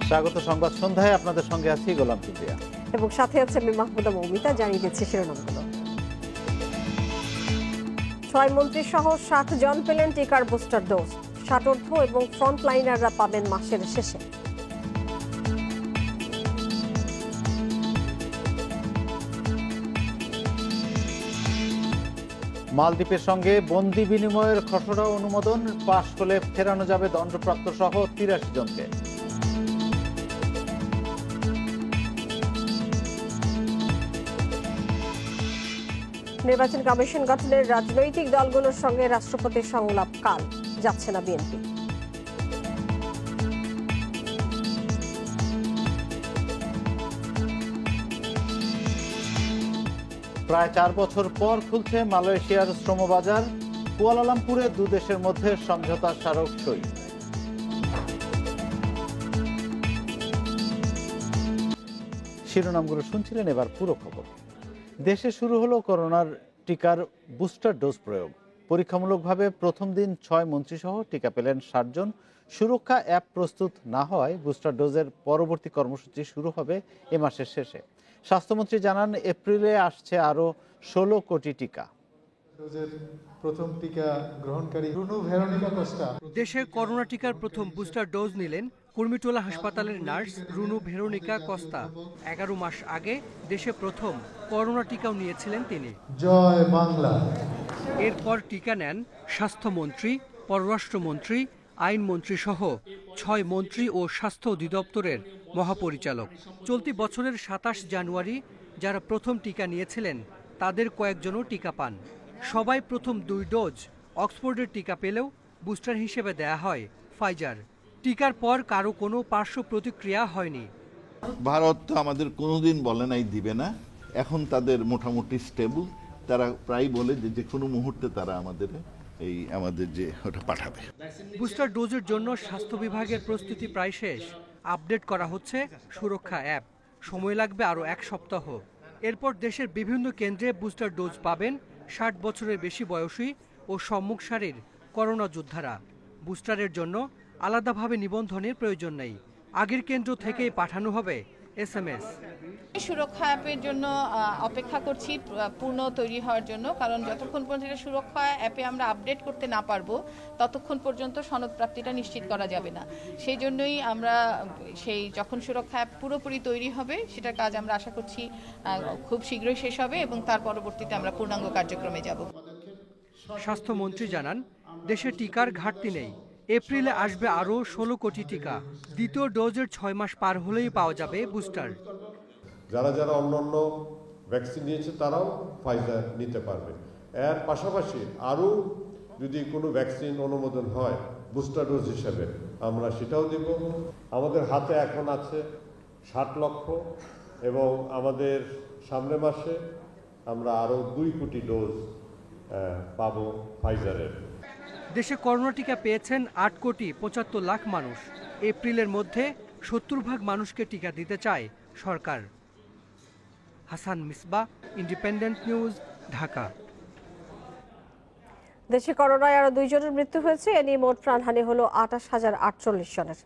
স্বাগত সংবাদ সন্ধ্যায়, আপনাদের সঙ্গে আছি গোলাম কিবরিয়া এবং সাথে আছে আমি মাহমুদা মৌমিতা। জানিয়ে দিচ্ছি শিরোনামগুলো। 6 মন্ত্রী সহ 7 জন পেলেন টিকার বুস্টার ডোজ। ষাটোর্ধ্ব এবং ফ্রন্টলাইনাররা পাবেন মাসের শেষে। মালদ্বীপের সঙ্গে বন্দি বিনিময়ের খসড়া অনুমোদন, পাশ হলে ফেরানো যাবে দণ্ডপ্রাপ্ত সহ 83 জনকে। নির্বাচন কমিশন গঠনের রাজনৈতিক দলগুলোর সঙ্গে রাষ্ট্রপতির সংলাপ কাল, যাচ্ছে না বিএনপি। প্রায় 4 বছর পর খুলছে মালয়েশিয়ার শ্রমবাজার, কুয়ালালামপুরে দুদেশের মধ্যে সমঝোতা স্মারক সই। শিরোনামগুলো শুনছিলেন, এবার পুরো খবর। দেশে শুরু হলো করোনার টিকার বুস্টার ডোজ প্রয়োগ। পরীক্ষামূলকভাবে প্রথম দিন 6 মন্ত্রীসহ টিকা পেলেন 60 জন। সুরক্ষা অ্যাপ প্রস্তুত না হওয়ায় বুস্টার ডোজের পরবর্তী কর্মসূচি শুরু হবে এ মাসের শেষে। স্বাস্থ্যমন্ত্রী জানান, এপ্রিলে আসছে আরও 16 কোটি টিকা। প্রথম টিকা গ্রহণকারী রুনু ভেরোনিকা কোস্টা দেশে করোনা টিকার প্রথম বুস্টার ডোজ নিলেন কুর্মিটোলা হাসপাতালের নার্স রুনু ভেরোনিকা কস্তা। 11 মাস আগে দেশে প্রথম করোনা টিকাও নিয়েছিলেন তিনি। জয় বাংলা। এরপর টিকা নেন স্বাস্থ্যমন্ত্রী, পররাষ্ট্রমন্ত্রী, আইনমন্ত্রী সহ 6 মন্ত্রী ও স্বাস্থ্য অধিদপ্তরের মহাপরিচালক। চলতি বছরের 27 জানুয়ারি যারা প্রথম টিকা নিয়েছিলেন তাদের কয়েকজনও টিকা পান। সবাই প্রথম 2 ডোজ অক্সফোর্ডের টিকা পেলেও বুস্টার হিসেবে দেয়া হয় ফাইজার। টিকার পর কারো কোনো পার্শ্ব প্রতিক্রিয়া হয়নি। ভারত তো আমাদের কোনোদিন বলে নাই দিবে না, এখন তাদের মোটামুটি স্টেবল। তারা প্রায় বলে যে কোনো মুহূর্তে তারা আমাদের যে ওটা পাঠাবে। বুস্টার ডোজের জন্য স্বাস্থ্য বিভাগের প্রস্তুতি প্রায় শেষ। আপডেট করা হচ্ছে সুরক্ষা অ্যাপ। সময় লাগবে আরও 1 সপ্তাহ। এরপর দেশের বিভিন্ন কেন্দ্রে বুস্টার ডোজ পাবেন 60 বছরের বেশি বয়সী ও সম্মুখ সারির করোনা যোদ্ধারা। বুস্টারের জন্য আলাদাভাবে নিবন্ধনের প্রয়োজন নেই। আগের কেন্দ্র থেকেই পাঠানো হবে SMS। সুরক্ষা অ্যাপের জন্য অপেক্ষা করছি পূর্ণ তৈরি হওয়ার জন্য, কারণ যতক্ষণ পর্যন্ত সুরক্ষা অ্যাপে আমরা আপডেট করতে না পারবো ততক্ষণ পর্যন্ত সনদ প্রাপ্তিটা নিশ্চিত করা যাবে না। সেই জন্যই আমরা যখন সুরক্ষা অ্যাপ পুরোপুরি তৈরি হবে সেটার কাজ আমরা আশা করছি খুব শীঘ্রই শেষ হবে এবং তার পরবর্তীতে আমরা পূর্ণাঙ্গ কার্যক্রমে যাব। স্বাস্থ্যমন্ত্রী জানান, দেশে টিকার ঘাটতি নেই। এপ্রিলে আসবে আরও 16 কোটি টিকা। দ্বিতীয় ডোজের 6 মাস পার হলেই পাওয়া যাবে বুস্টার। যারা অন্যান্য ভ্যাকসিন নিয়েছে তারাও ফাইজার নিতে পারবে। এর পাশাপাশি আরও যদি কোনো ভ্যাকসিন অনুমোদন হয় বুস্টার ডোজ হিসেবে আমরা সেটাও দেব। আমাদের হাতে এখন আছে 60 লক্ষ এবং আমাদের সামনের মাসে আমরা আরও 2 কোটি ডোজ পাবো ফাইজারের। দেশে করোনা টিকা পেয়েছেন 8 কোটি 75 লাখ মানুষ। এপ্রিলের মধ্যে 70% মানুষকে টিকা দিতে চায় সরকার। Hasan Misba, Independent news, Dhaka. দেশে করোনায় আরো 2 জনের মৃত্যু হয়েছে। এ নিয়ে মোট প্রাণহানি হলো 28,048 জনের।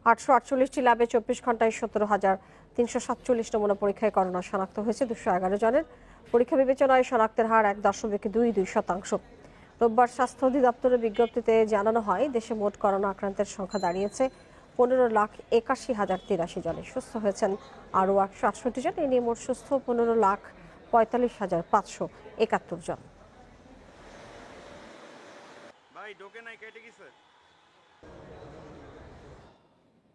848টি ল্যাবে 24 ঘন্টায় 17,347 নমুনা পরীক্ষায় করোনা শনাক্ত হয়েছে 211 জনের। পরীক্ষা বিবেচনায় শনাক্তের হার 1.22%। রোববার স্বাস্থ্য অধিদপ্তরের বিজ্ঞপ্তিতে জানানো হয়, দেশে মোট করোনা আক্রান্তের সংখ্যা দাঁড়িয়েছে 15,81,083 জনে। সুস্থ হয়েছেন আরও 168 জন। এ নিয়ে মোট সুস্থ 15,45,571 জন।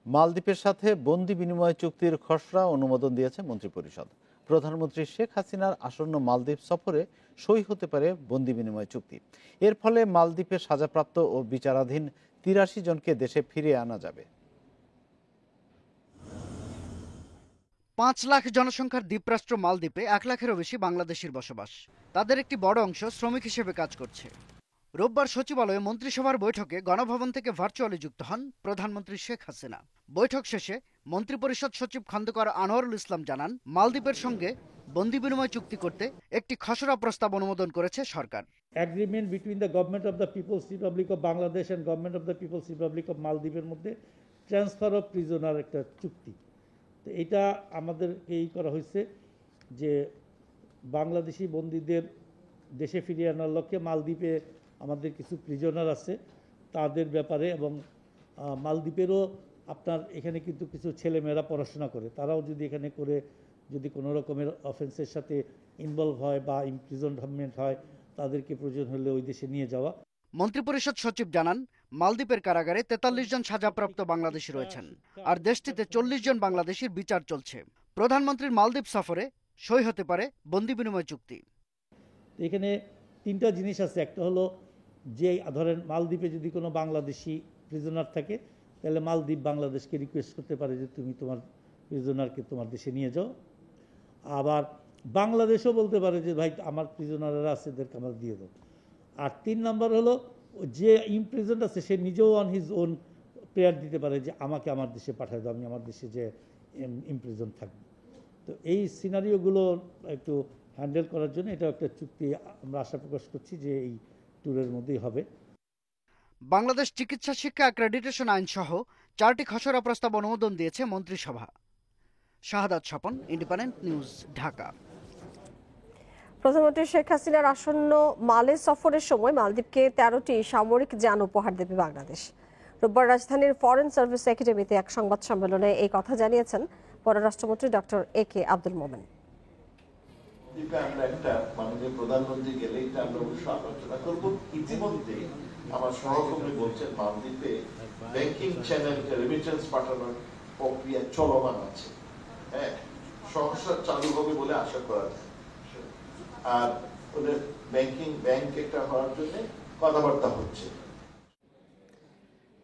মালদ্বীপের সাথে বন্দি বিনিময় চুক্তির খসড়া অনুমোদন দিয়েছে মন্ত্রিপরিষদ। প্রধানমন্ত্রী শেখ হাসিনার আসন্ন মালদ্বীপ সফরে সই হতে পারে বন্দি বিনিময় চুক্তি। এর ফলে মালদ্বীপের সাজাপ্রাপ্ত ও বিচারাধীন 83 জনকে দেশে ফিরিয়ে আনা যাবে। 5 লাখ জনসংখ্যার দ্বীপরাষ্ট্র মালদ্বীপে 1 লাখেরও বেশি বাংলাদেশির বসবাস। তাদের একটি বড় অংশ শ্রমিক হিসেবে কাজ করছে। রোববার সচিবালয়ে মন্ত্রিসভার বৈঠকে গণভবন থেকে ভার্চুয়ালি যুক্ত হন প্রধানমন্ত্রী শেখ হাসিনা। বৈঠক শেষে মন্ত্রিপরিষদ সচিব খন্দকার আনোয়ারুল ইসলাম জানান, মালদ্বীপের সঙ্গে বন্দি বিনিময় চুক্তি করতে একটি খসড়া প্রস্তাব অনুমোদন করেছে সরকার। Agreement between the government of the people's republic of Bangladesh and government of the people's republic of মালদ্বীপের মধ্যে ট্রান্সফার অফ প্রিজনার একটা চুক্তি। তো এটা আমাদের এই করা হয়েছে যে বাংলাদেশি বন্দীদের দেশে ফিরিয়ে আনার লক্ষ্যে মালদ্বীপে আমাদের কিছু প্রিজনার আছে তাদের ব্যাপারে, এবং মালদ্বীপেরও আপনার এখানে কিন্তু কিছু ছেলেমেয়েরা পড়াশোনা করে, তারাও যদি এখানে করে যদি কোনো রকমের অফেন্সের সাথে ইনভলভ হয় বা ইমপ্রিজনমেন্ট হয়, তাদেরকে প্রয়োজন হলে ওই দেশে নিয়ে যাওয়া। মন্ত্রিপরিষদ সচিব জানান, মালদ্বীপের কারাগারে 43 জন সাজাপ্রাপ্ত বাংলাদেশি রয়েছেন, আর দেশটিতে 40 জন বাংলাদেশির বিচার চলছে। প্রধানমন্ত্রীর মালদ্বীপ সফরে সই হতে পারে বন্দি বিনিময় চুক্তি। এখানে তিনটা জিনিস আছে, একটা হলো যে ধরেন মালদ্বীপে যদি কোনো বাংলাদেশি প্রিজনার থাকে তাহলে মালদ্বীপ বাংলাদেশকে রিকোয়েস্ট করতে পারে যে তুমি তোমার প্রিজনারকে তোমার দেশে নিয়ে যাও। আবার বাংলাদেশও বলতে পারে যে ভাই আমার প্রিজনাররা আছে, এদেরকে আমার দিয়ে দাও। আর 3 নম্বর হলো যে ইমপ্রিজন্ড আছে সে নিজেও অন হিজ ওন প্রেয়ার দিতে পারে যে আমাকে আমার দেশে পাঠায় দাও, আমি আমার দেশে যে ইমপ্রিজন থাকবো। তো এই সিনারিওগুলো একটু হ্যান্ডেল করার জন্য এটা একটা চুক্তি আমরা আশা প্রকাশ করছি যে এই ট্যুরের মধ্যেই হবে। বাংলাদেশ চিকিৎসা শিক্ষা অ্যাক্রেডিটেশন আইন সহ 4টি খসড়া প্রস্তাব অনুমোদন দিয়েছে মন্ত্রিসভা। শাহাদাত স্বপন, ইন্ডিপেন্ডেন্ট নিউজ, ঢাকা। প্রধানমন্ত্রী শেখ হাসিনার আসন্ন মালে সফরের সময় মালদ্বীপকে 13টি সামরিক যান উপহার দেবে বাংলাদেশ। রোববার রাজধানীর ফরেন সার্ভিস একাডেমিতে এক সংবাদ সম্মেলনে এই কথা জানিয়েছেন পররাষ্ট্রমন্ত্রী ডক্টর একে আব্দুল মোমেন। আমরা একটা মাননীয় প্রধানমন্ত্রী গেলে এটা আমরা অবশ্যই আলোচনা করব। ইতিমধ্যে আমার সহকর্মী বলছেন মালদ্বীপে ব্যাংকিং চ্যানেল রেমিটেন্স পাঠানোর প্রক্রিয়া চলমান আছে। হ্যাঁ, সহসা চালু হবে বলে আশা করা যায়। আর ওদের ব্যাংক একটা হওয়ার জন্য কথাবার্তা হচ্ছে।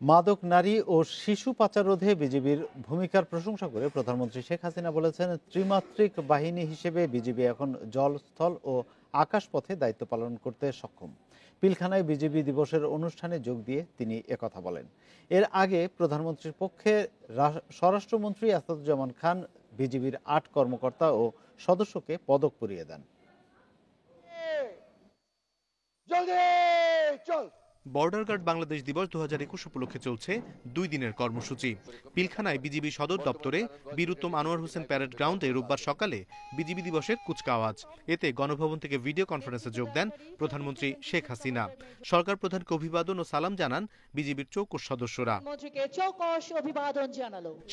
মাদক, নারী ও শিশু পাচার রোধে বিজিবির ভূমিকার প্রশংসা করে প্রধানমন্ত্রী শেখ হাসিনা বলেছেন, ত্রিমাত্রিক বাহিনী হিসেবে বিজিবি এখন জল, স্থল ও আকাশপথে দায়িত্ব পালন করতে সক্ষম। পিলখানায় বিজিবি দিবসের অনুষ্ঠানে যোগ দিয়ে তিনি একথা বলেন। এর আগে প্রধানমন্ত্রীর পক্ষে স্বরাষ্ট্রমন্ত্রী আসাদুজ্জামান খান বিজিবির 8 কর্মকর্তা ও সদস্যকে পদক পরিয়ে দেন। বর্ডার গার্ড বাংলাদেশ দিবস 2021 উপলক্ষে চলছে 2 দিনের কর্মসূচি। পিলখানায় বিজিবি সদর দপ্তরে বীর উত্তম আনোয়ার হোসেন প্যারেড গ্রাউন্ডে রোববার সকালে বিজিবি দিবসের কুচকাওয়াজ। এতে গণভবন থেকে ভিডিও কনফারেন্সে যোগ দেন প্রধানমন্ত্রী শেখ হাসিনা। সরকার প্রধানকে অভিবাদন ও সালাম জানান বিজিবির চৌকস সদস্যরা।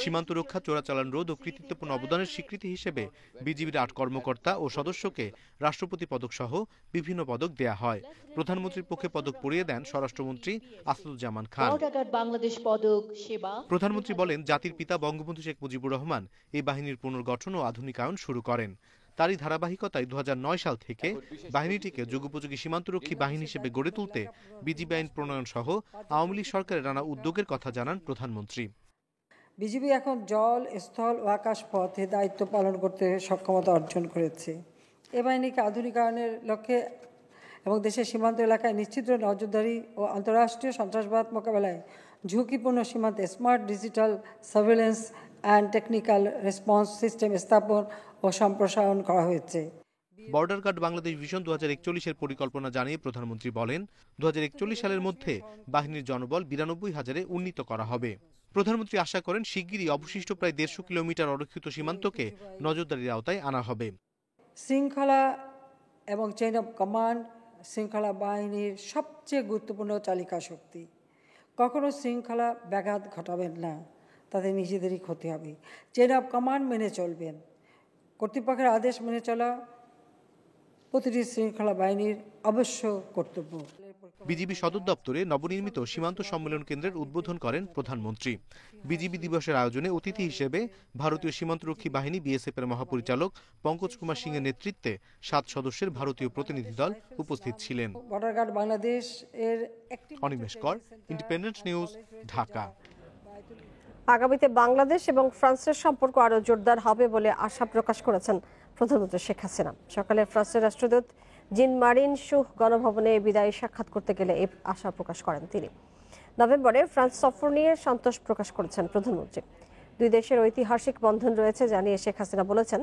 সীমান্ত রক্ষা, চোরাচালান রোধ ও কৃতিত্বপূর্ণ অবদানের স্বীকৃতি হিসেবে বিজিবির 8 কর্মকর্তা ও সদস্যকে রাষ্ট্রপতি পদক সহ বিভিন্ন পদক দেয়া হয়। প্রধানমন্ত্রীর পক্ষে পদক পরিয়ে দেন স্বরাষ্ট্রমন্ত্রী আসাদুজ্জামান খান। প্রধানমন্ত্রী বলেন, জাতির পিতা বঙ্গবন্ধু শেখ মুজিবুর রহমান এই বাহিনীর পুনর্গঠন ও আধুনিকায়ন শুরু করেন। তারই ধারাবাহিকতায় 2009 সাল থেকে বাহিনীটিকে যুগোপযোগী সীমান্তরক্ষী বাহিনী হিসেবে গড়ে তুলতে বিজিবি আইন প্রণয়ন সহ আওয়ামী লীগ সরকারের নানা উদ্যোগের কথা জানান প্রধানমন্ত্রী। বিজিবি এখন জল, স্থল ও আকাশ পথে দায়িত্ব পালন করতে সক্ষমতা অর্জন করেছে। এ বাহিনীকে আধুনিকায়নের লক্ষ্যে এবং দেশের সীমান্ত এলাকায় নিশ্চিত নজরদারি ও আন্তঃরাষ্ট্রীয় সন্ত্রাসবাদ মোকাবেলায় ঝুঁকিপূর্ণ সীমান্তে smart digital surveillance and technical response system স্থাপন ও সম্প্রসারণ করা হয়েছে। বর্ডার গার্ড বাংলাদেশ ভিশন 2041-এর পরিকল্পনা জানিয়ে প্রধানমন্ত্রী বলেন, 2041 সালের মধ্যে বাহিনীর জনবল 92,000-এ উন্নীত করা হবে। প্রধানমন্ত্রী আশা করেন শিগগিরই অবশিষ্ট প্রায় 150 কিলোমিটার অরক্ষিত সীমান্তকে নজরদারির আওতায় আনা হবে। শৃঙ্খলা এবং চেইন অফ কমান্ড শৃঙ্খলা বাহিনীর সবচেয়ে গুরুত্বপূর্ণ চালিকা শক্তি। কখনো শৃঙ্খলা ব্যাঘাত ঘটাবেন না, তাদের নিজেদেরই ক্ষতি হবে। চেইন অফ কমান্ড মেনে চলবেন। কর্তৃপক্ষের আদেশ মেনে চলা প্রতিটি শৃঙ্খলা বাহিনীর অবশ্য কর্তব্য। বিজিবি সদর দপ্তরে নবনির্মিত সীমান্ত সম্মেলন কেন্দ্রের উদ্বোধন করেন প্রধানমন্ত্রী। বিজিবি দিবসের আয়োজনে অতিথি হিসেবে ভারতীয় সীমান্তরক্ষী বাহিনী বিএসএফ-এর মহাপরিচালক পঙ্কজ কুমার সিংয়ের নেতৃত্বে 7 সদস্যের ভারতীয় প্রতিনিধি দল উপস্থিত ছিলেন। বর্ডার গার্ড বাংলাদেশ এর অনিমেষ কর, ইন্ডিপেন্ডেন্ট নিউজ, ঢাকা। আগামীতে বাংলাদেশ এবং ফ্রান্সের সম্পর্ক আরও জোরদার হবে বলে আশা প্রকাশ করেছেন প্রধানমন্ত্রী শেখ হাসিনা। সকালে ফ্রান্সের রাষ্ট্রদূত জিন মারিন শুহ গণভবনে বিদায়ী সাক্ষাৎ করতে গেলে এই আশা প্রকাশ করেন তিনি। নভেম্বরে ফ্রান্স সফর নিয়ে সন্তোষ প্রকাশ করেছেন প্রধানমন্ত্রী। 2 দেশের ঐতিহাসিক বন্ধন রয়েছে জানিয়ে শেখ হাসিনা বলেছেন,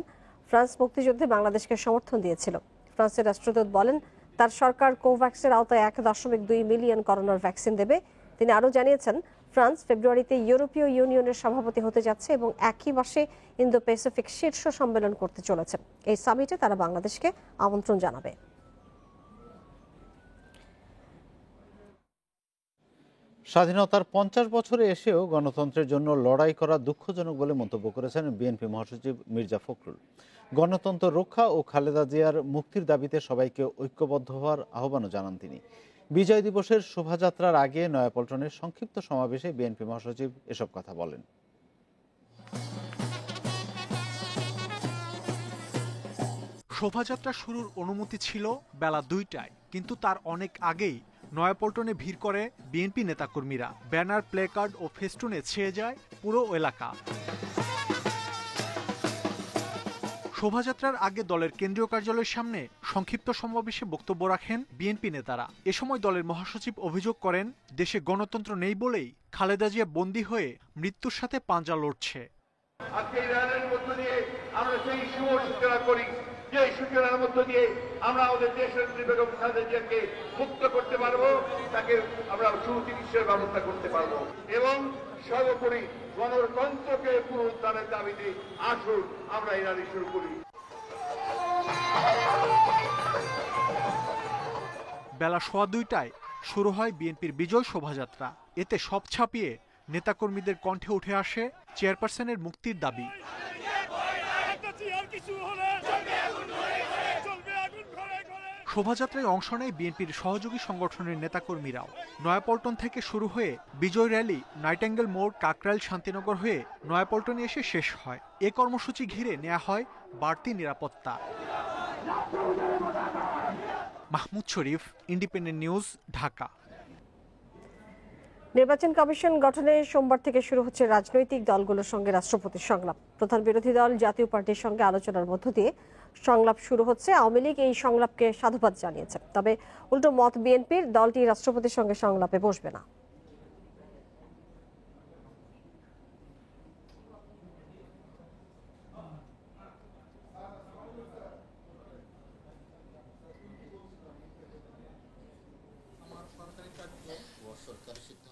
ফ্রান্স মুক্তিযুদ্ধে বাংলাদেশকে সমর্থন দিয়েছিল। ফ্রান্সের রাষ্ট্রদূত বলেন, তার সরকার কোভ্যাক্সের আওতায় 1.2 মিলিয়ন করোনার ভ্যাকসিন দেবে। তিনি আরও জানিয়েছেন, ফ্রান্স ফেব্রুয়ারিতে ইউরোপীয় ইউনিয়নের সভাপতি হতে যাচ্ছে এবং একই মাসে ইন্দো প্যাসিফিক শীর্ষ সম্মেলন করতে চলেছে। এই সামিটে তারা বাংলাদেশকে আমন্ত্রণ জানাবে। স্বাধীনতার 50 বছরে এসেও গণতন্ত্রের জন্য লড়াই করা দুঃখজনক বলে মন্তব্য করেছেন বিএনপি মহাসচিব মির্জা ফখরুল। গণতন্ত্র রক্ষা ও খালেদা জিয়ার মুক্তির দাবিতে সবাইকে ঐক্যবদ্ধ হওয়ার আহ্বানও জানান তিনি। বিজয় দিবসের শোভাযাত্রার আগে নয়াপল্টনের সংক্ষিপ্ত সমাবেশে বিএনপি মহাসচিব এসব কথা বলেন। শোভাযাত্রা শুরুর অনুমতি ছিল বেলা 2টায়, কিন্তু তার অনেক আগেই নয়াপল্টনে ভিড় করে বিএনপি নেতাকর্মীরা। ব্যানার, প্লেকার্ড ও ফেস্টুনে ছেয়ে যায় পুরো এলাকা। শোভাযাত্রার আগে দলের কেন্দ্রীয় কার্যালয়ের সামনে সংক্ষিপ্ত সমাবেশে বক্তব্য রাখেন বিএনপি নেতারা। এ সময় দলের মহাসচিব অভিযোগ করেন, দেশে গণতন্ত্র নেই বলেই খালেদা জিয়া বন্দী হয়ে মৃত্যুর সাথে পাঞ্জা লড়ছে। আজকে ইরানের মধ্য দিয়ে আমরা সেই শুভ সূচনা করি, যে সূচনার মধ্য দিয়ে আমরা আমাদের দেশের বেগম খালেদা জিয়াকে মুক্ত করতে পারবো, তাকে আমরা সুচিকিৎসার ব্যবস্থা করতে পারবো এবং সর্বোপরি গণতন্ত্রকে পুনরুদ্ধারের দাবিতে আসুন আমরা ইরানি শুরু করি। বেলা 2:15টায় শুরু হয় বিএনপির বিজয় শোভাযাত্রা। এতে সব ছাপিয়ে নেতাকর্মীদের কণ্ঠে উঠে আসে চেয়ারপারসনের মুক্তির দাবি। শোভাযাত্রায় অংশ নেয় বিএনপির সহযোগী সংগঠনের নেতাকর্মীরাও। নয়াপল্টন থেকে শুরু হয়ে বিজয় র্যালি নাইটাঙ্গেল মোড়, কাকরাইল, শান্তিনগর হয়ে নয়াপল্টনে এসে শেষ হয়। এ কর্মসূচি ঘিরে নেওয়া হয় বাড়তি নিরাপত্তা। মাহমুদ শরীফ, ইন্ডিপেন্ডেন্ট নিউজ, ঢাকা। নির্বাচন কমিশন গঠনে সোমবার থেকে শুরু হচ্ছে রাজনৈতিক দলগুলোর সঙ্গে রাষ্ট্রপতির সংলাপ। প্রধান বিরোধী দল জাতীয় পার্টির সঙ্গে আলোচনার মধ্য দিয়ে সংলাপ শুরু হচ্ছে। আওয়ামী লীগ এই সংলাপকে সাধুবাদ জানিয়েছে, তবে উল্টো মত বিএনপির, দলটি রাষ্ট্রপতির সঙ্গে সংলাপে বসবে না।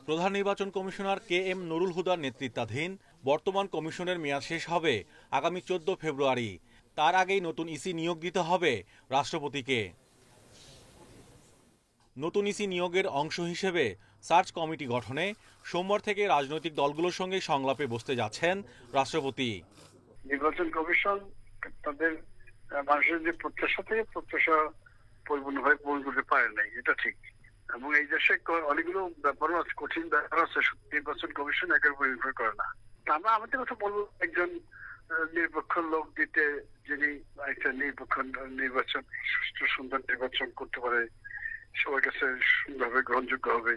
প্রধান নির্বাচন কমিশনার KM নুরুল হুদার নেতৃত্বাধীন বর্তমান কমিশনের মেয়াদ শেষ হবে আগামী 14 ফেব্রুয়ারি। তার আগেই নতুন ইসি নিয়োগ দিতে হবে রাষ্ট্রপতিকে। নতুন ইসি নিয়োগের অংশ হিসেবে সার্চ কমিটি গঠনে সোমবার থেকে রাজনৈতিক দলগুলোর সঙ্গে সংলাপে বসতে যাচ্ছেন রাষ্ট্রপতি। নির্বাচন কমিশন তাদের মানুষের যে প্রত্যাশা থেকে প্রত্যাশা পরিপূর্ণভাবে পূরণ করতে পারে নাই, এটা ঠিক। এবং এই দেশে অনেকগুলো ব্যাপারও আছে, কঠিন ব্যাপার আছে, নির্বাচন কমিশন একের উপর নির্ভর করে না। আমরা আমাদের কথা বলবো, একজন নিরপেক্ষ লোক দিতে, যিনি একটা নিরপেক্ষ নির্বাচন, সুষ্ঠু সুন্দর নির্বাচন করতে পারে, সবার কাছে সুন্দরভাবে গ্রহণযোগ্য হবে।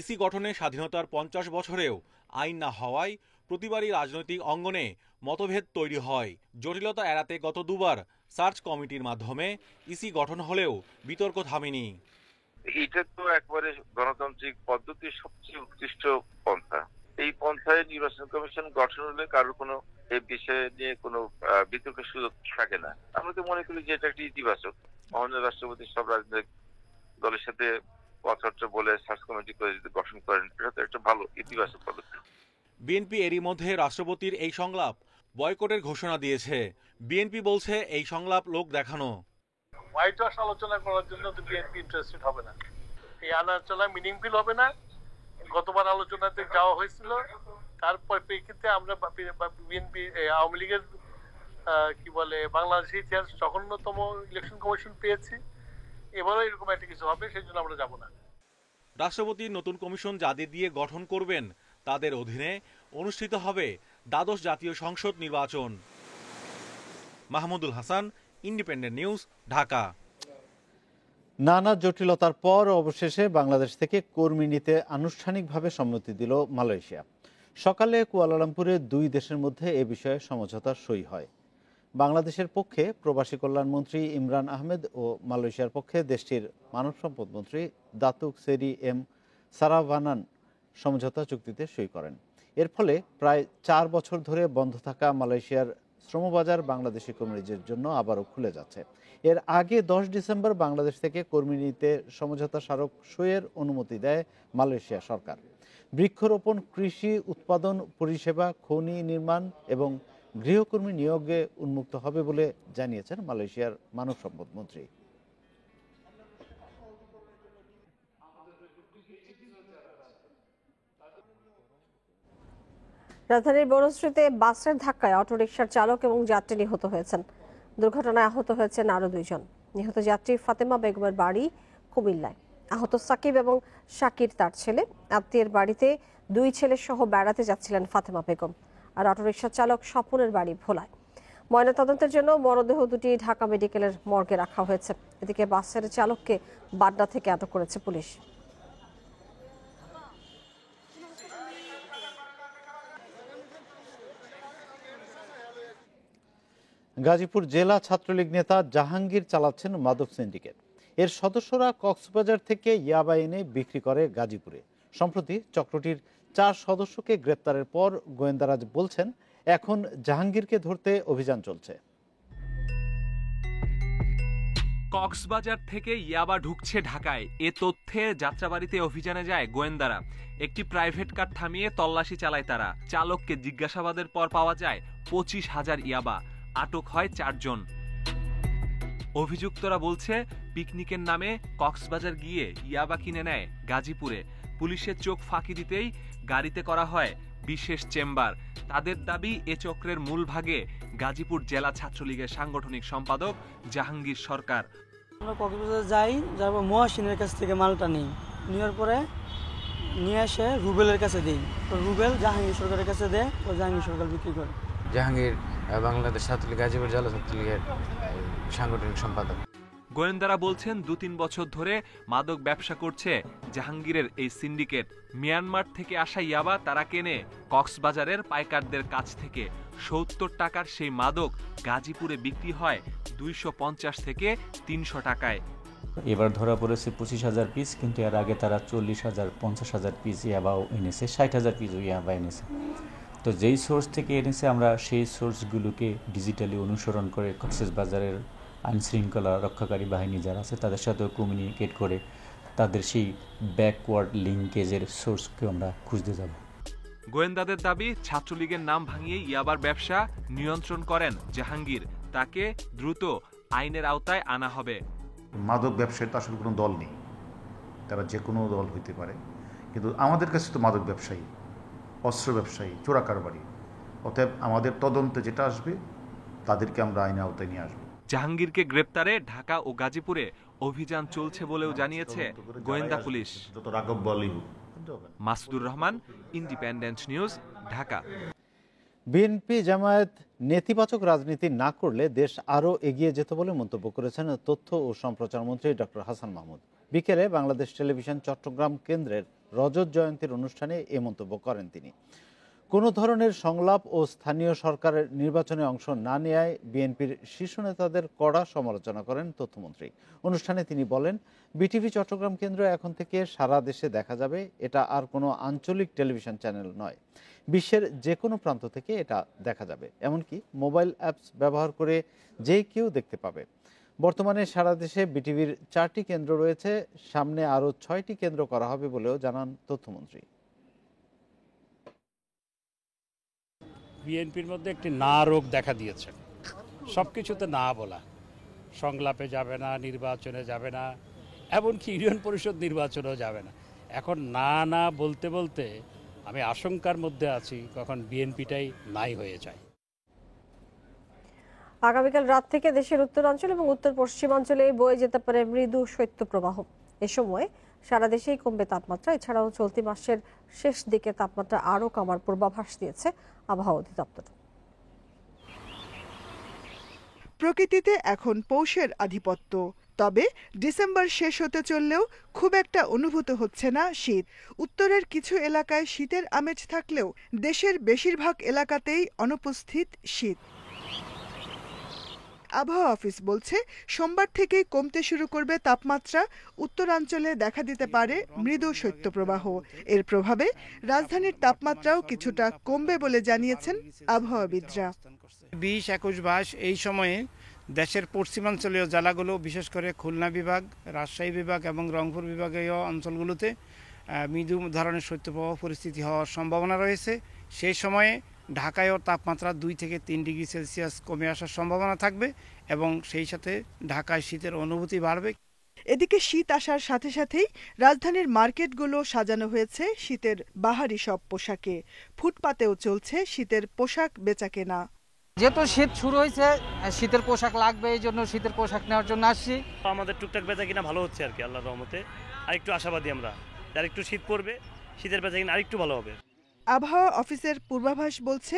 ইসি গঠনে স্বাধীনতার 50 বছরেও আইন না হওয়ায় প্রতিবারই রাজনৈতিক অঙ্গনে মতভেদ তৈরি হয়। জটিলতা এড়াতে গত দুবার সার্চ কমিটির মাধ্যমে ইসি গঠন হলেও বিতর্ক থামেনি। এটা তো একবারে গণতান্ত্রিক পদ্ধতির সবচেয়ে উৎকৃষ্ট পন্থা। এই পন্থায় নির্বাচন কমিশন গঠন হলে কারোর কোনো এই বিষয়ে নিয়ে কোনো বিতর্কের সুযোগ থাকে না। আমরা তো মনে করি যে এটা একটি ইতিবাচক। মাননীয় রাষ্ট্রপতি সব রাজনৈতিক দলের সাথে কথাবার্তা বলে সার্চ কমিটি করে যদি গঠন করেন, এটা তো একটা ভালো ইতিবাচক পদক্ষেপ। বিএনপি এরই মধ্যে রাষ্ট্রপতির এই সংলাপ বয়কটের ঘোষণা দিয়েছে। বিএনপি বলছে এই সংলাপ লোক দেখানো। হোয়াইট হাউস আলোচনা করার জন্য তো বিএনপি ইন্টারেস্টেড হবে না, এই আলোচনা মিনিংফুল হবে না। গতবার আলোচনাতে যাওয়া হয়েছিল, তারপর প্রেক্ষিতে আমরা বিএনপি আওয়ামী লীগের কি বলে বাংলাদেশের ইতিহাস জঘন্যতম ইলেকশন কমিশন পেয়েছি। এবারও এরকম একটা কিছু হবে, সেই জন্য আমরা যাব না। রাষ্ট্রপতি নতুন কমিশন যাদের দিয়ে গঠন করবেন তাদের অধীনে অনুষ্ঠিত হবে দ্বাদশ জাতীয় সংসদ নির্বাচন। Mahmudul Hasan, independent news, Dhaka. নানা জটিলতার পর অবশেষে বাংলাদেশ থেকে কর্মী নিতে আনুষ্ঠানিকভাবে সম্মতি দিল মালয়েশিয়া। সকালে কুয়ালালামপুরে দুই দেশের মধ্যে এ বিষয়ে সমঝোতা সই হয়। বাংলাদেশের পক্ষে প্রবাসী কল্যাণমন্ত্রী ইমরান আহমেদ ও মালয়েশিয়ার পক্ষে দেশটির মানব সম্পদ মন্ত্রী দাতুক সেরি এম সারাভানান সমঝোতা চুক্তিতে সই করেন। এর ফলে প্রায় 4 বছর ধরে বন্ধ থাকা মালয়েশিয়ার শ্রমবাজার বাংলাদেশি কর্মীদের জন্য আবারও খুলে যাচ্ছে। এর আগে 10 ডিসেম্বর বাংলাদেশ থেকে কর্মী নিতে সমঝোতা স্মারক সইয়ের অনুমতি দেয় মালয়েশিয়া সরকার। বৃক্ষরোপণ, কৃষি উৎপাদন, পরিষেবা, খনি নির্মাণ এবং গৃহকর্মী নিয়োগে উন্মুক্ত হবে বলে জানিয়েছেন মালয়েশিয়ার মানব সম্পদ মন্ত্রী। রাজধানীর বনশ্রীতে বাসের ধাক্কায় অটোরিকশার চালক এবং যাত্রী নিহত হয়েছেন। দুর্ঘটনায় আহত হয়েছেন আরও 2 জন। নিহত যাত্রী ফাতেমা বেগমের বাড়ি কুমিল্লায়। আহত সাকিব এবং শাকির তার ছেলে। আত্মীয়ের বাড়িতে 2 ছেলে সহ বেড়াতে যাচ্ছিলেন ফাতেমা বেগম। আর অটোরিকশার চালক স্বপনের বাড়ি ভোলায়। ময়নাতদন্তের জন্য মরদেহ দুটি ঢাকা মেডিকেলের মর্গে রাখা হয়েছে। এদিকে বাসের চালককে বাড্ডা থেকে আটক করেছে পুলিশ। গাজীপুর জেলা ছাত্রলীগ নেতা জাহাঙ্গীর চালাচ্ছেন মাদক সিন্ডিকেট। এর সদস্যরা কক্সবাজার থেকে ইয়াবা এনে বিক্রি করে গাজীপুরে। সম্প্রতি চক্রটির 4 সদস্যকে গ্রেপ্তারের পর গোয়েন্দারা বলছেন এখন জাহাঙ্গীরকে ধরতে অভিযান চলছে। কক্সবাজার থেকে ইয়াবা ঢুকছে ঢাকায়, এ তথ্যে যাত্রাবাড়িতে অভিযানে যায় গোয়েন্দারা। একটি প্রাইভেট কার থামিয়ে তল্লাশি চালায় তারা। চালককে জিজ্ঞাসাবাদের পর পাওয়া যায় 25,000 ইয়াবা। আটক হয় 4 জন। অভিযুক্তরা বলছে পিকনিকের নামে কক্সবাজার গিয়ে ইয়াবা কিনে নেয় গাজীপুরে। পুলিশের চোখ ফাঁকি দিতেই গাড়িতে করা হয় বিশেষ চেম্বার। তাদের দাবি এ চক্রের মূল ভাগে গাজীপুর জেলা ছাত্রলীগের সাংগঠনিক সম্পাদক জাহাঙ্গীর সরকার। আমরা কক্সবাজার যাই, যারপর মহাসিনের কাছ থেকে মালটা নিই, নেওয়ার পরে নিয়ে এসে রুবেলের কাছে দিই। তো রুবেল জাহাঙ্গীর সরকারের কাছে দেয়, ও জাহাঙ্গীর সরকার বিক্রি করে। জাহাঙ্গীর বাংলাদেশ ছাত্রলীগ গাজীপুর জেলা ছাত্রলীগের সাংগঠনিক সম্পাদক। গোয়েন্দারা বলছেন 2-3 বছর ধরে মাদক ব্যবসা করছে জাহাঙ্গীরের এই সিন্ডিকেট। মিয়ানমার থেকে আসা ইয়াবা তারা কেনে কক্সবাজারের পাইকারদের কাছ থেকে। 70 টাকার সেই মাদক গাজীপুরে বিক্রি হয় 250 থেকে 300 টাকায়। এবার ধরা পড়েছে 25,000 পিস, কিন্তু এর আগে তারা 40,000 50,000 পিস ইয়াবাও এনেছে, 60,000 পিস ইয়াবা এনেছে। তো যেই সোর্স থেকে এনেছে আমরা সেই সোর্সগুলোকে ডিজিটালি অনুসরণ করে কক্সবাজারের আইন শৃঙ্খলা রক্ষাকারী বাহিনী যারা আছে তাদের সাথেও কমিউনিকেট করে তাদের সেই ব্যাকওয়ার্ড লিঙ্কেজের সোর্সকে আমরা খুঁজতে যাব। গোয়েন্দাদের দাবি ছাত্রলীগের নাম ভাঙিয়ে ইয়াবার ব্যবসা নিয়ন্ত্রণ করেন জাহাঙ্গীর। তাকে দ্রুত আইনের আওতায় আনা হবে। মাদক ব্যবসায় তো আসলে কোনো দল নেই, তারা যে কোনো দল হইতে পারে, কিন্তু আমাদের কাছে তো মাদক ব্যবসায়ী, অস্ত্র ব্যবসায়ী, চোরা কারবারি। অতএব আমাদের তদন্তে যেটা আসবে তাদেরকে আমরা আইনের আওতায় নিয়ে আসবো। জাহাঙ্গীরকে গ্রেপ্তারে ঢাকা ও গাজীপুরে অভিযান চলছে বলেও জানিয়েছে গোয়েন্দা police. Masudur Rahman, independent news, Dhaka. BNP Jamaat নেতিবাচক রাজনীতি না করলে দেশ আরও এগিয়ে যেত বলে মন্তব্য করেছেন তথ্য ও সম্প্রচার মন্ত্রী ডক্টর হাসান মাহমুদ। বিকেলে বাংলাদেশ টেলিভিশন চট্টগ্রাম কেন্দ্রের রজত জয়ন্তীর অনুষ্ঠানে এ মন্তব্য করেন তিনি। কোনো ধরনের সংলাপ ও স্থানীয় সরকারের নির্বাচনে অংশ না নেয়ায় বিএনপির শীর্ষ নেতাদের কড়া সমালোচনা করেন তথ্যমন্ত্রী। অনুষ্ঠানে তিনি বলেন, বিটিভি চট্টগ্রাম কেন্দ্র এখন থেকে সারা দেশে দেখা যাবে। এটা আর কোনো আঞ্চলিক টেলিভিশন চ্যানেল নয়, বিশ্বের যে কোনো প্রান্ত থেকে এটা দেখা যাবে। এমনকি মোবাইল অ্যাপস ব্যবহার করে যে কেউ দেখতে পাবে। বর্তমানে সারা দেশে বিটিভির 4টি কেন্দ্র রয়েছে, সামনে আরও 6টি কেন্দ্র করা হবে বলেও জানান তথ্যমন্ত্রী। বিএনপির মধ্যে একটি না রোগ দেখা দিয়েছে, সব কিছুতে না বলা। সংলাপে যাবে না, নির্বাচনে যাবে না, এমনকি ইউনিয়ন পরিষদ নির্বাচনেও যাবে না। এখন না না বলতে বলতে আমি আশঙ্কার মধ্যে আছি কখন বিএনপিটাই নাই হয়ে যায়। আগামীকাল রাত থেকে দেশের উত্তরাঞ্চল এবং উত্তর পশ্চিমাঞ্চলে বয়ে যেতে পারে মৃদু শৈত্যপ্রবাহ। এ সময় সারা দেশেই কমবে তাপমাত্রা। এছাড়াও চলতি মাসের শেষ দিকে তাপমাত্রা আরও কমার পূর্বাভাস দিয়েছে আবহাওয়া অধিদপ্তর। প্রকৃতিতে এখন পৌষের আধিপত্য, তবে ডিসেম্বর শেষ হতে চললেও খুব একটা অনুভূত হচ্ছে না শীত। উত্তরের কিছু এলাকায় শীতের আমেজ থাকলেও দেশের বেশিরভাগ এলাকাতেই অনুপস্থিত শীত। আবহাওয়া অফিস বলছে, সোমবার থেকেই কমতে শুরু করবে তাপমাত্রা। উত্তরাঞ্চলে দেখা দিতে পারে মৃদু শৈত্যপ্রবাহ। এর প্রভাবে রাজধানীর তাপমাত্রাও কিছুটা কমবে বলে জানিয়েছেন আবহাওয়াবিদরা। 20-21-22 এই সময়ে দেশের পশ্চিমাঞ্চলীয় জেলাগুলো, বিশেষ করে খুলনা বিভাগ, রাজশাহী বিভাগ এবং রংপুর বিভাগীয় অঞ্চলগুলোতে মৃদু ধরনের শৈত্যপ্রবাহ পরিস্থিতি হওয়ার সম্ভাবনা রয়েছে। সেই সময়ে ঢাকায়ও তাপমাত্রা 2 থেকে 3 ডিগ্রি সেলসিয়াস কমে আসার সম্ভাবনা থাকবে এবং সেই সাথে ঢাকায় শীতের অনুভূতি বাড়বে। এদিকে শীত আসার সাথে সাথেই রাজধানীর মার্কেটগুলো সাজানো হয়েছে শীতের বাহারি সব পোশাকে। ফুটপাতেও চলছে শীতের পোশাক বেচাকেনা। যেহেতু শীত শুরু হয়েছে, শীতের পোশাক লাগবে, এই জন্য শীতের পোশাক নেওয়ার জন্য আসছি। আমাদের টুকটাক বেচা কিনা ভালো হচ্ছে আর কি, আল্লাহর রহমতে। আরেকটু আশাবাদী আমরা, আরেকটু শীত পড়বে, শীতের বেচা কিনা আরেকটু ভালো হবে। আবহাওয়া অফিসের পূর্বাভাস বলছে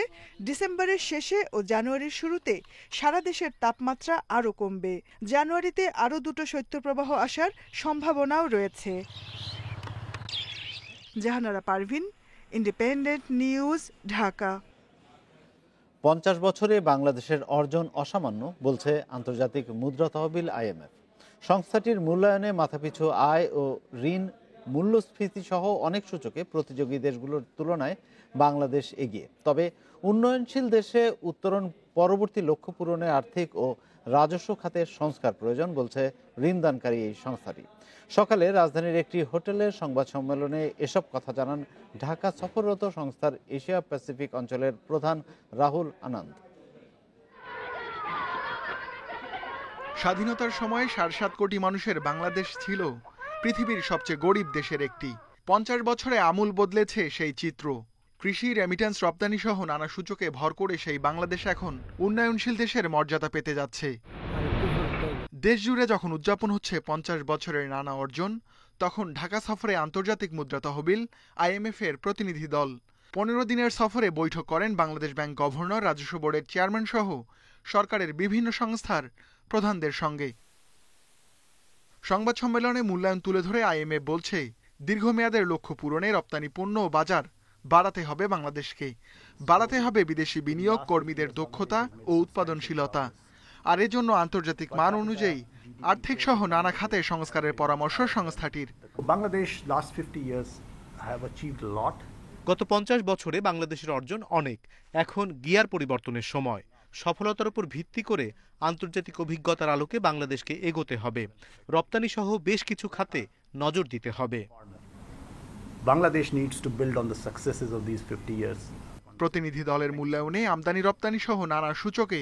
ডিসেম্বরের শেষে ও জানুয়ারির শুরুতে সারা দেশের তাপমাত্রা আরও কমবে। জানুয়ারিতে আরও 2টো শৈত্যপ্রবাহ আসার সম্ভাবনাও রয়েছে। Jahanara Parvin, Independent news, Dhaka. 50 বছরে বাংলাদেশের অর্জন অসামান্য বলছে আন্তর্জাতিক মুদ্রা তহবিল IMF। সংস্থাটির মূল্যায়নে মাথাপিছু আয় ও ঋণ, মূল্যস্ফীতি সহ অনেক সূচকে প্রতিযোগী দেশগুলোর তুলনায় বাংলাদেশ এগিয়ে। তবে উন্নয়নশীল দেশে উত্তরণ পরবর্তী লক্ষ্য পূরণে আর্থিক ও রাজস্ব খাতের সংস্কার প্রয়োজন বলছে ঋণদানকারী এই সংস্থাটি। সকালে রাজধানীর একটি হোটেলের সংবাদ সম্মেলনে এসব কথা জানান ঢাকা সফররত সংস্থার এশিয়া প্যাসিফিক অঞ্চলের প্রধান রাহুল আনন্দ। স্বাধীনতার সময় 7.5 কোটি মানুষের বাংলাদেশ ছিল পৃথিবীর সবচেয়ে গরিব দেশের একটি। 50 বছরে আমূল বদলেছে সেই চিত্র। কৃষি, রেমিটেন্স, রপ্তানি সহ নানা সূচকে ভর করে সেই বাংলাদেশ এখন উন্নয়নশীল দেশের মর্যাদা পেতে যাচ্ছে। দেশ জুড়ে যখন উদযাপন হচ্ছে 50 বছরের নানা অর্জন, তখন ঢাকা সফরে আন্তর্জাতিক মুদ্রা তহবিল IMF এর প্রতিনিধি দল 15 দিনের সফরে বৈঠক করেন বাংলাদেশ ব্যাংক গভর্নর, রাজস্ব বোর্ডের চেয়ারম্যান সহ সরকারের বিভিন্ন সংস্থার প্রধানদের সঙ্গে। সংবাদ সম্মেলনে মূল্যায়ন তুলে ধরে IMF বলছে, দীর্ঘমেয়াদের লক্ষ্য পূরণে রপ্তানি পণ্য ও বাজার বাড়াতে হবে বাংলাদেশকে। বাড়াতে হবে বিদেশি বিনিয়োগ, কর্মীদের দক্ষতা ও উৎপাদনশীলতা। আর এজন্য আন্তর্জাতিক মান অনুযায়ী আর্থিক সহ নানা খাতে সংস্কারের পরামর্শ সংস্থাটির। Bangladesh last 50 years have achieved a lot. গত 50 বছরে বাংলাদেশের অর্জন অনেক। এখন গিয়ার পরিবর্তনের সময়। সফলতার উপর ভিত্তি করে আন্তর্জাতিক অভিজ্ঞতার আলোকে বাংলাদেশকে এগোতে হবে। রপ্তানি সহ বেশ কিছু খাতে নজর দিতে হবে। Bangladesh needs to build on the successes of these 50 years. প্রতিনিধি দলের মূল্যায়নে আমদানি রপ্তানি সহ নানা সূচকে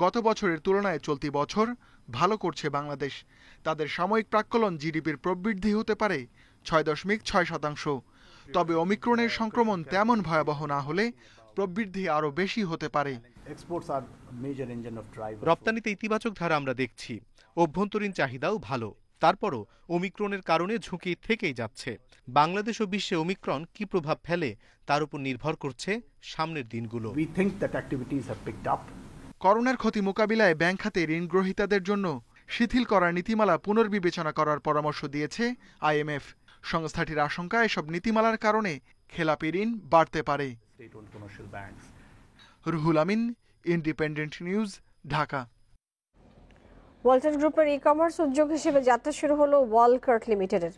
গত বছরের তুলনায় চলতি বছর ভালো করছে বাংলাদেশ। তাদের সাময়িক প্রাক্কলন জিডিপির প্রবৃদ্ধি হতে পারে 6.6%। তবে ওমিক্রনের সংক্রমণ তেমন ভয়াবহ না হলে প্রবৃদ্ধি আরও বেশি হতে পারে। রপ্তানিতে ইতিবাচক ধারা আমরা দেখছি, অভ্যন্তরীণ চাহিদাও ভালো। তারপরও ওমিক্রনের কারণে ঝুঁকি থেকেই যাচ্ছে। বাংলাদেশ ও বিশ্বে ওমিক্রন কি প্রভাব ফেলে তার উপর নির্ভর করছে সামনের দিনগুলো। করোনার ক্ষতি মোকাবিলায় ব্যাংক খাতে ঋণ গ্রহীতাদের জন্য শিথিল করার নীতিমালা পুনর্বিবেচনা করার পরামর্শ দিয়েছে IMF। সংস্থাটির আশঙ্কা, এসব নীতিমালার কারণে খেলাপি ঋণ বাড়তে পারে। Ruhul Amin, independent news, Dhaka. ওয়ালটন গ্রুপের ই-কমার্স উদ্যোগ হিসেবে যাত্রা শুরু হলো ওয়ালকার্ট লিমিটেডের।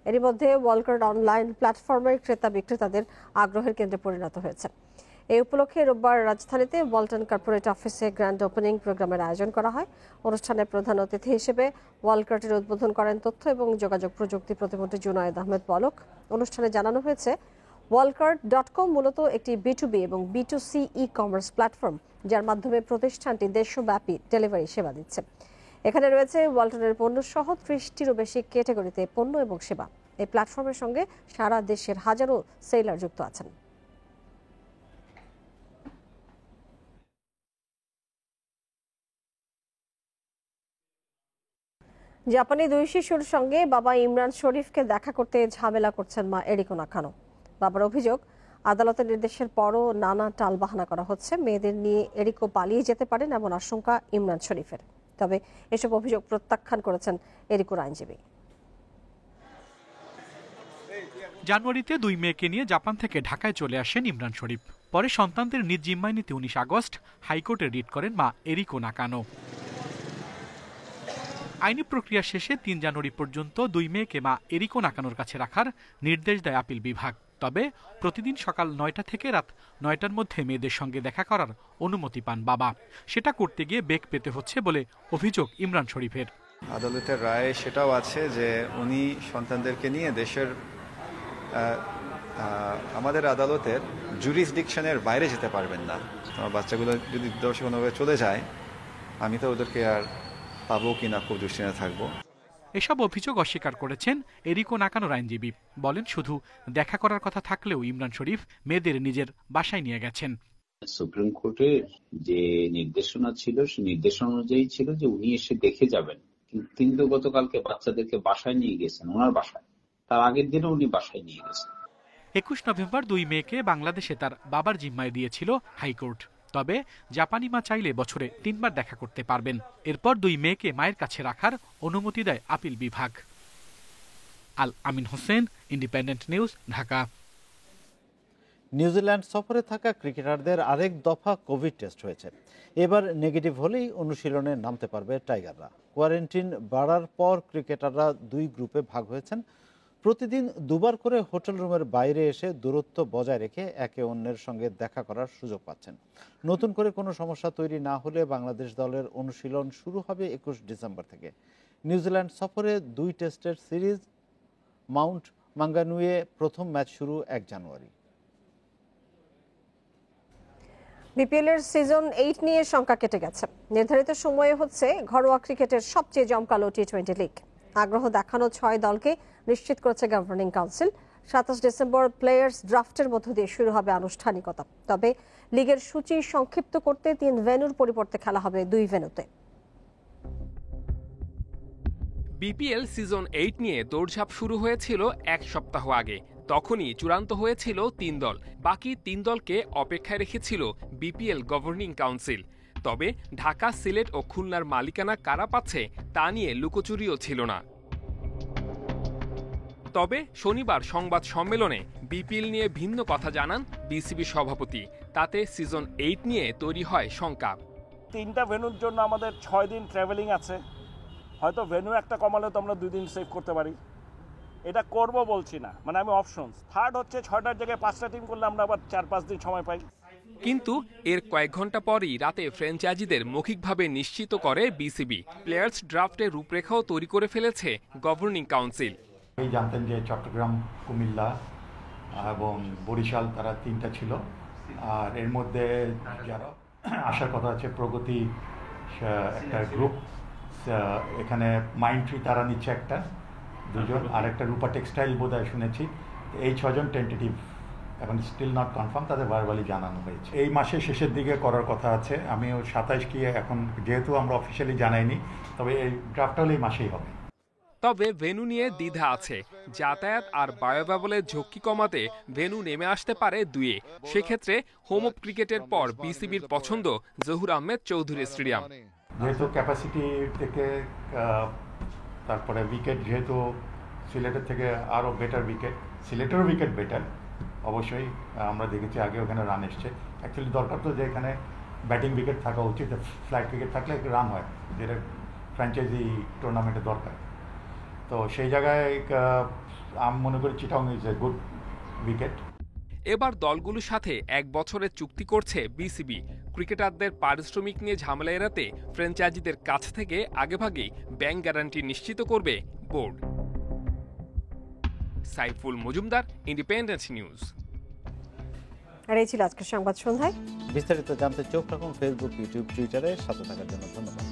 এরই মধ্যে ওয়ালকার্ট অনলাইন প্ল্যাটফর্মের ক্রেতা বিক্রেতাদের আগ্রহের কেন্দ্রে পরিণত হয়েছে। এই উপলক্ষে রোববার রাজধানীতে ওয়ালটন কর্পোরেট অফিসে গ্র্যান্ড ওপেনিং প্রোগ্রামের আয়োজন করা হয়। অনুষ্ঠানে প্রধান অতিথি হিসেবে ওয়ালকার্টের উদ্বোধন করেন তথ্য এবং যোগাযোগ প্রযুক্তি প্রতিমন্ত্রী জুনায়েদ আহমেদ পলক। অনুষ্ঠানে জানানো হয়েছে, ওয়ালকার্ট.com মূলত একটি B2B এবং B2C ই-কমার্স প্ল্যাটফর্ম, যার মাধ্যমে প্রতিষ্ঠানটি দেশব্যাপী ডেলিভারি সেবা দিচ্ছে। এখানে রয়েছে ওয়ালটনের পণ্য সহ 30টিরও বেশি ক্যাটাগরিতে পণ্য এবং সেবা। এই প্ল্যাটফর্মের সঙ্গে সারা দেশের হাজারো সেলার যুক্ত আছেন। জাপানি 2 শিশুর সঙ্গে বাবা ইমরান শরীফকে দেখা করতে ঝামেলা করছেন মা এরিকো নাকানো। বাবার অভিযোগ, আদালতের নির্দেশের পরও নানা টালবাহানা করা হচ্ছে। মেয়েদের নিয়ে এরিকো পালিয়ে যেতে পারেন এমন আশঙ্কা ইমরান শরীফের। তবে এসব অভিযোগ প্রত্যাখ্যান করেছেন এরিকোর আইনজীবী। জানুয়ারিতে 2 মেয়েকে নিয়ে জাপান থেকে ঢাকায় চলে আসেন ইমরান শরীফ। পরে সন্তানদের নিজ জিম্মায় নিতে 19 আগস্ট হাইকোর্টে রিট করেন মা এরিকো নাকানো। আইনি প্রক্রিয়া শেষে 3 জানুয়ারি পর্যন্ত 2 মেয়েকে মা এরিকো নাকানোর কাছে রাখার নির্দেশ দেয় আপিল বিভাগ। তবে প্রতিদিন সকাল 9টা থেকে রাত 9টার মধ্যে মেয়েদের সঙ্গে দেখা করার অনুমতি পান বাবা। সেটা করতে গিয়ে বেগ পেতে হচ্ছে বলে অভিযোগ ইমরান শরীফের। আদালতের রায়ে সেটাও আছে যে উনি সন্তানদেরকে নিয়ে দেশের আমাদের আদালতের জুরিসডিকশনের বাইরে যেতে পারবেন না। আমার বাচ্চাগুলো যদি দর্শক কোনোভাবে চলে যায়, আমি তো ওদেরকে আর পাবো কিনা খুব দুশ্চিন্তা থাকবো। এসব অভিযোগ অস্বীকার করেছেন এরিকো নাকানোর আইনজীবী। বলেন, শুধু দেখা করার কথা থাকলেও ইমরান শরীফ মেয়েদের নিজের বাসায় নিয়ে গেছেন। সুপ্রিম কোর্টের যে নির্দেশনা ছিল, সেই নির্দেশনা অনুযায়ী ছিল যে উনি এসে দেখে যাবেন, কিন্তু তিনি তো গতকালকে বাচ্চাদেরকে বাসায় নিয়ে গেছেন, ওনার বাসায়। তার আগের দিনে উনি বাসায় নিয়ে গেছেন। 21 নভেম্বর 2 মেয়েকে বাংলাদেশে তার বাবার জিম্মায় দিয়েছিল হাইকোর্ট। তবে জাপানি মা চাইলে বছরে 3 বার দেখা করতে পারবেন। এরপর 2 মেয়েকে মায়ের কাছে রাখার অনুমতি দেয় আপিল বিভাগ। Al Amin Hossain, independent news, Dhaka. New Zealand সফরে থাকা ক্রিকেটারদের আরেক দফা কোভিড টেস্ট হয়েছে। এবার নেগেটিভ হলেই অনুশীলনে নামতে পারবে টাইগাররা। কোয়ারেন্টিন বাড়ার পর ক্রিকেটাররা 2 গ্রুপে ভাগ হয়েছেন। প্রতিদিন 2 বার করে হোটেল রুমের বাইরে এসে দূরত্ব বজায় রেখে একে অন্যের সঙ্গে দেখা করার সুযোগ পাচ্ছেন। নতুন করে কোনো সমস্যা তৈরি না হলে বাংলাদেশ দলের অনুশীলন শুরু হবে 21 ডিসেম্বর থেকে। নিউজিল্যান্ড সফরে 2 টেস্টের সিরিজ। মাউন্ট মাঙ্গানুয়ে প্রথম ম্যাচ শুরু 1 জানুয়ারি। বিপিএল এর সিজন 8 নিয়ে শঙ্কা কেটে গেছে। নির্ধারিত সময়ে হচ্ছে ঘরোয়া ক্রিকেটের সবচেয়ে জমকালো টি20 লিগ। আগ্রহ দেখানো 6 দলকে নিশ্চিত করেছে গভর্নিং কাউন্সিল। 27 ডিসেম্বর প্লেয়ার্স ড্রাফটের মধ্য দিয়ে শুরু হবে আনুষ্ঠানিকতা। তবে লিগের সূচি সংক্ষিপ্ত করতে 3 ভেন্যুর পরিবর্তে খেলা হবে 2 ভেন্যুতে। বিপিএল সিজন 8 নিয়ে দৌড়ঝাঁপ শুরু হয়েছিল 1 সপ্তাহ আগে। তখনই চূড়ান্ত হয়েছিল 3 দল। বাকি 3 দলকে অপেক্ষায় রেখেছিল বিপিএল গভর্নিং কাউন্সিল। তবে ঢাকা, সিলেট ও খুলনার মালিকানা কারা পাচ্ছে তা নিয়ে লুকোচুরিও ছিল না। তবে শনিবার সংবাদ সম্মেলনে বিপিএল নিয়ে ভিন্ন কথা জানান বিসিবি সভাপতি। তাতে সিজন 8 নিয়ে তৈরি হয় শঙ্কা। 3টা ভেন্যুর জন্য আমাদের 6 দিন ট্রাভেলিং আছে। হয়তো ভেন্যু একটা কমালে তো আমরা 2 দিন সেভ করতে পারি। এটা করব বলছি না, মানে আমি অপশনস। থার্ড হচ্ছে 6টার জায়গায় 5টা টিম করলে আমরা আবার 4-5 দিন সময় পাই। কিন্তু এর কয়েক ঘন্টা পরই রাতে ফ্র্যাঞ্চাইজিদের মৌখিকভাবে নিশ্চিত করে বিসিবি। প্লেয়ার্স ড্রাফটের রূপরেখাও তৈরি করে ফেলেছে গভর্নিং কাউন্সিল। এই জানতেন যে চট্টগ্রাম, কুমিল্লা এবং বরিশাল তারা 3টা ছিল। আর এর মধ্যে যারা আসার কথা আছে, প্রগতি একটা গ্রুপ, এখানে মাইন্ডট্রি তারা নিচ্ছে একটা, 2 জন, আর একটা রূপা টেক্সটাইল বোধহয় শুনেছি। এই 6 জন টেন্টেটিভ, এখন স্টিল নট কনফার্ম, তাদের ভার্বালি জানানো হয়েছে। এই মাসের শেষের দিকে করার কথা আছে। আমিও 27 কি এখন, যেহেতু আমরা অফিসিয়ালি জানাইনি, তবে এই ড্রাফটটা হলে এই মাসেই হবে। তবে ভেন্যু নিয়ে দ্বিধা আছে। যাতায়াত আর বায়ুবাবলের ঝক্কি কমাতে ভেন্যু নেমে আসতে পারে 2-এ। সেক্ষেত্রে হোম অফ ক্রিকেটের পর বিসিবির পছন্দ জহুর আহমেদ চৌধুরী স্টেডিয়াম। যেহেতু ক্যাপাসিটি থেকে, তারপরে উইকেট যেহেতু সিলেটের থেকে আরও বেটার উইকেট, সিলেটেরও উইকেট বেটার অবশ্যই। আমরা দেখেছি আগে ওখানে রান এসছে। অ্যাকচুয়ালি দরকার তো যে এখানে ব্যাটিং উইকেট থাকা উচিত, ফ্লাইট উইকেট থাকলে রান হয়, যেটা ফ্র্যাঞ্চাইজি টুর্নামেন্টে দরকার। তো সেই জায়গায় আমি মনে করি Chittagong is a good wicket. এবার দলগুলোর সাথে 1 বছরের চুক্তি করছে বিসিবি। ক্রিকেটারদের পারিশ্রমিক নিয়ে ঝামেলা এড়াতে ফ্র্যাঞ্চাইজিদের কাছ থেকে আগেভাগেই ব্যাংক গ্যারান্টি নিশ্চিত করবে board. Saiful Majumdar, independent news. আর এই ছিল আজকের সংবাদ সন্ধ্যায়। বিস্তারিত জানতে চোখ রাখুন ফেসবুক, ইউটিউব, টুইটারে। সাথে থাকার জন্য ধন্যবাদ।